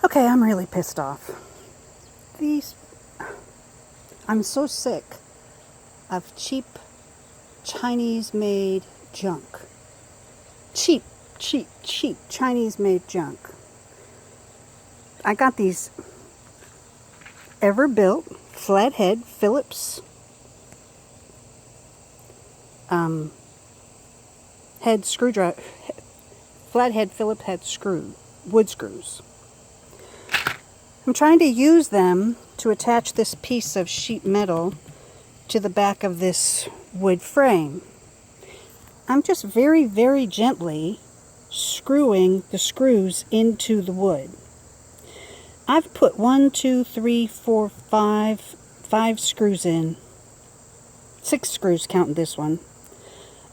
Okay, I'm really pissed off. I'm so sick of cheap Chinese-made junk. Cheap Chinese-made junk. I got these Everbilt flathead Phillips head screwdriver, flathead Phillips head wood screws. I'm trying to use them to attach this piece of sheet metal to the back of this wood frame. I'm just very, very gently screwing the screws into the wood. I've put 5 screws in. 6 screws counting this one.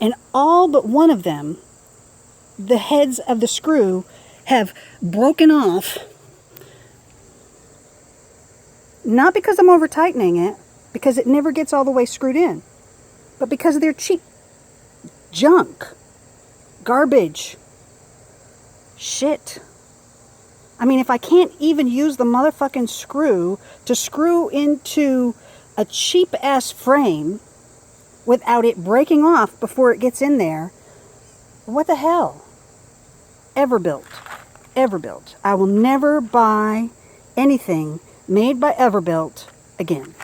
And all but one of them, the heads of the screw have broken off. Not because I'm over tightening it, because it never gets all the way screwed in, but because they're cheap junk, garbage, shit. I mean, if I can't even use the motherfucking screw to screw into a cheap ass frame without it breaking off before it gets in there, what the hell? Everbilt. I will never buy anything made by Everbilt again.